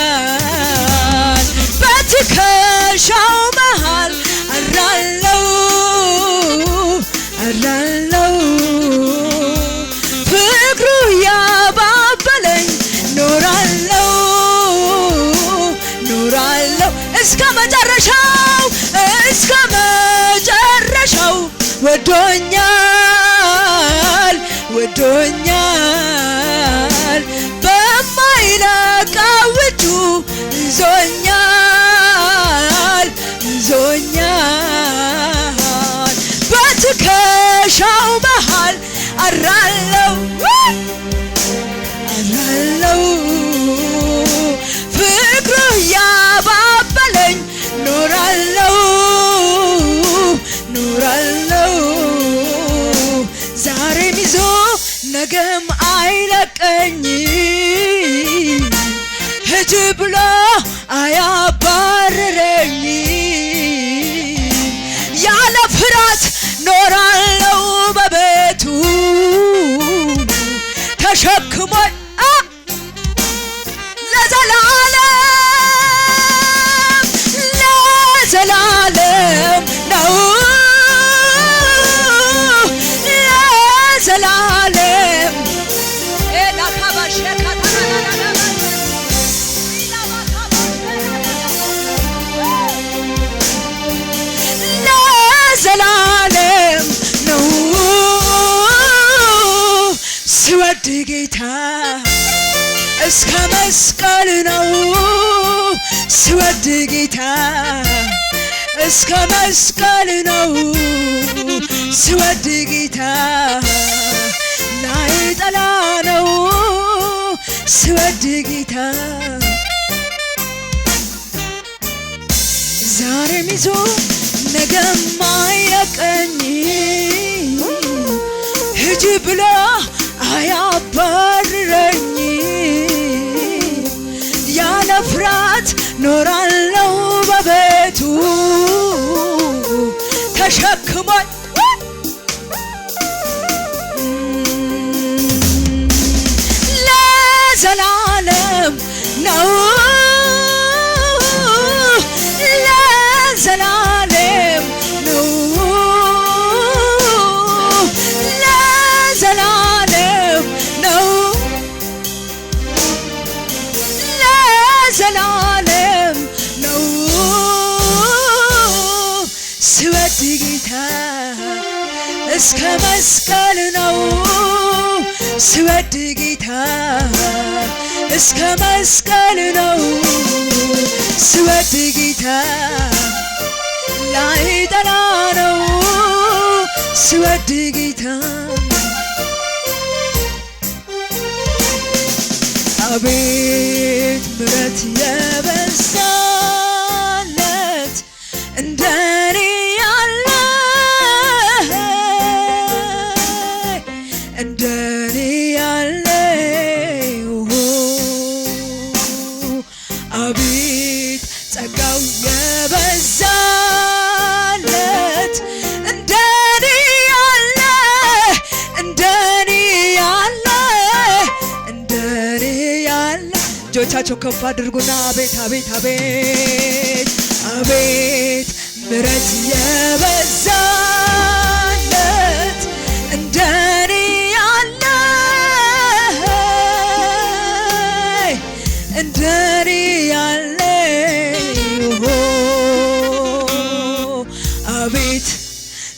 ይዞኛል በትከሻው መሃል አራለው ፍቅሩ ያባበለኝ ኖራለው እስከ መጨረሻው ወዶኛል በማይለቀው እጁ ይዞኛል በትከሻው መሃል አራለው ፍቅሩ ያባበለኝ ኖራለው ዛሬም ይዞ ነገም አይለቀኝ ሂጂ ብሎ አያባርረኝ ያለ ፍርሃት ኖራለው በቤቱ ተሸክሞኝ ለዘላለም ነው ለዘላለም ለዘላለም ነው ስወድ ጌታ እስከ መስቀል ነው ስወድ ጌታ እስከ መስቀል ነው ስወድ ጌታ ላይ ጠላ ነው ስወድ ጌታ ዛሬም ይዞ ነገም አይለቀኝ ሂጂ ብሎ አያባርረኝ ያለ ፍርሃት ኖራለው በቤቱ ተሸክሞኝ ለዘላለም ነው ለዘላለም ነው ለዘላለም ነው ለዘላለም ነው ስወድ ጌታ እስከ መስቀል ነው ስወድ ጌታ እስከ መስቀል ነው ስወድ ጌታ ላይ ጠላ ነው ስወድ ጌታ አቤት ምሕረት የበዛለት እንደኔ ያለ እንደኔ ያለ አቤት ጸጋው የበዛለት እንደኔ ያለ እጆቻቸው ከፍ አድርጉና አቤት አቤት አቤት አቤት ምሕረት የበዛለት እንደኔ ያለ እንደኔ ያለ አቤት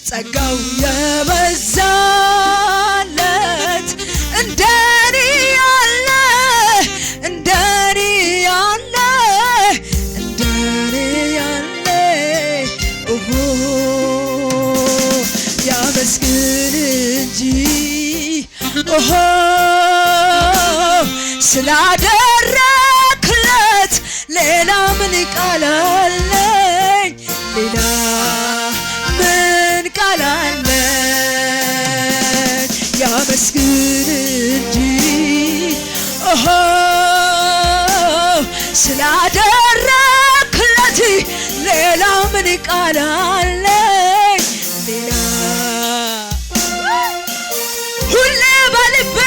ጸጋው የበዛለት እንደኔ ያለ እንደኔ ያለ እንደኔ ያለ ያመስግን እንጂ ስላደረክለት ሌላ ምን ቃል አለኝ ሌላ ምን ቃል አለኝ ያመስግን እንጂ ስላደረክለት ሌላ ምን ቃል አለኝ ሌላ ሁሌ በልቤ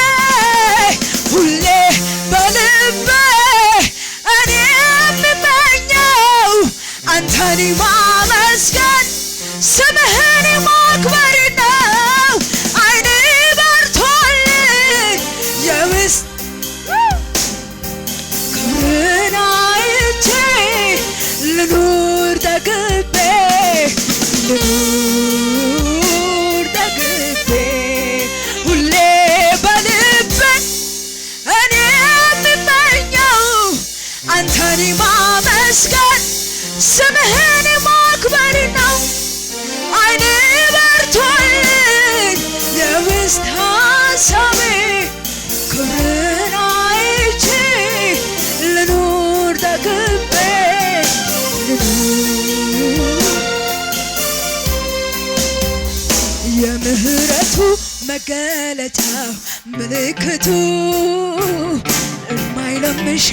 አንተን ማመስገን ስምህን ማክበር ነው። አይኔ በርቶልኝ የውስጥ ክብርን አይቼ ልኑር ተግቤ ልኑር ተግቤ ሁሌ በልቤ እኔ የምመኘው አንተን ማመስገን ስምህን ማክበር ነው። አይኔ በርቶልኝ የውስጥ ሀሳቤ ክብርን አይቼ ልኑር ተግቤ የምህረቱ መገለጫው ምልክቱ የማይለምሻን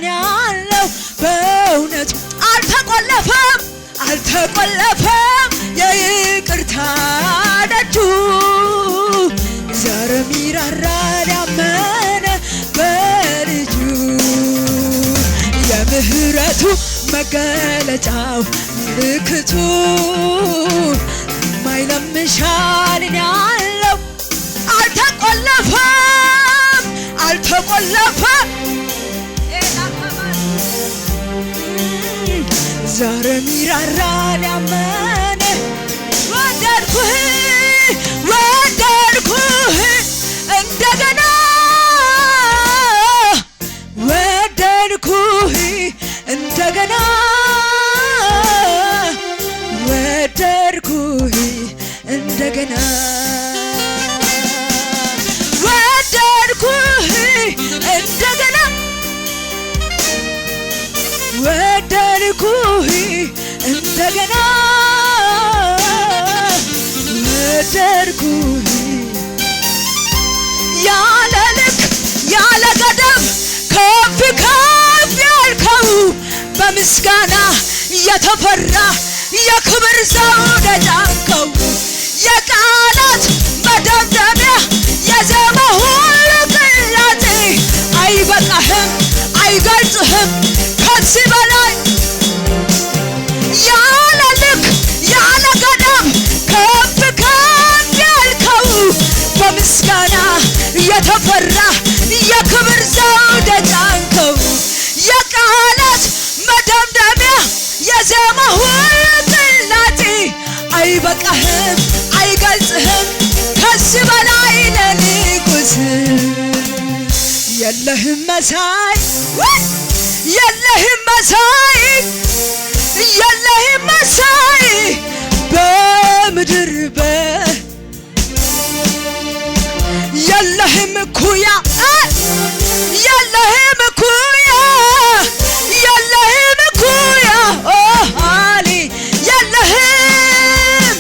ያለው በእውነቱ አልተቆለፈም አልተቆለፈም የይቅርታ ደጁ ዛሬም ይራራል ያመነ በልጁ የምህረቱ መገለጫው ምልክቱ የማይለምሻን ያለው አልተቆለፈም አልተቆለፈም ዛሬም ይራራል ያመነ ወደድኩህ ወደድኩህ እንደገና ወደድኩህ እንደገና ወደድኩህ እንደገና ወደድኩህ እንደገና ወደድኩህ እንደገና ወደድኩህ ያለ ልክ ያለ ገደብ ከፍ ከፍ ያልከው በምስጋና የተፈራ የክብር ዘውድ የጫንከው የቃላት መደምደሚያ የዜማ ሁሉ ቅላጼ አይበቃህም አይገልጽህም ከዚህ በላይ ያለ ልክ ያለ ገደብ ከፍ ከፍ ያልከው በምስጋና የተፈራ የክብር ዘውድ የጫንከው የቃላት መደምደሚያ የዜማ ሁሉ ቅላጼ አይበቃህም አይገልጽህም ከዚህ በላይ ለንጉሥ የለህም መሳይ የለህም መሳይ የለህም መሳይ በምድር የለህም እኩያ የለህም እኩያ የለህም እኩያ ሃሌ የለህም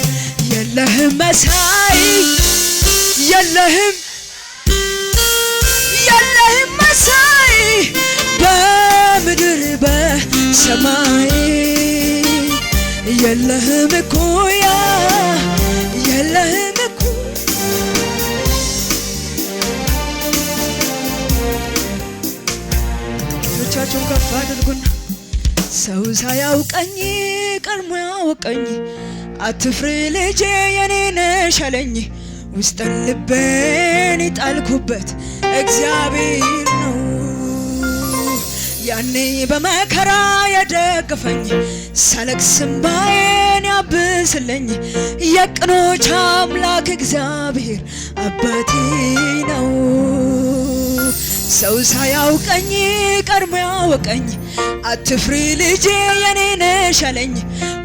የለህም መሳይ የለህም የለህም መሳይ በምድር በሰማይ የለህም እኩያ የለህም እኩያ እጆቻችሁን ከፍ አድርጉና ሰው ሳያውቀኝ ቀድሞ ያወቀኝ አትፍሪ ልጄ የኔ ነሽ አለኝ ውስጥን ልቤን የጣልኩበት እግዚአብሔር ነው ያኔ በመከራ የደገፈኝ ሳለቅስ እንባዬን ያብስልኝ የቅኖች አምላክ እግዚአብሔር አባቴ ነው ሰው ሳያውቀኝ ቀድሞ ያወቀኝ አትፍሪ ልጄ የኔ ነሽ አለኝ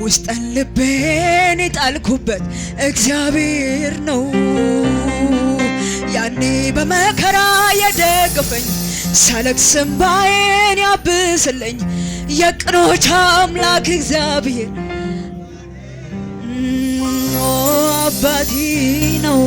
ውስጥን ልቤን የጣልኩበት እግዚአብሔር ነው ያኔ በመከራ የደገፈኝ ሳለቅስ እንባዬን ያብስልኝ የቅኖች አምላክ እግዚአብሔር አባቴ ነው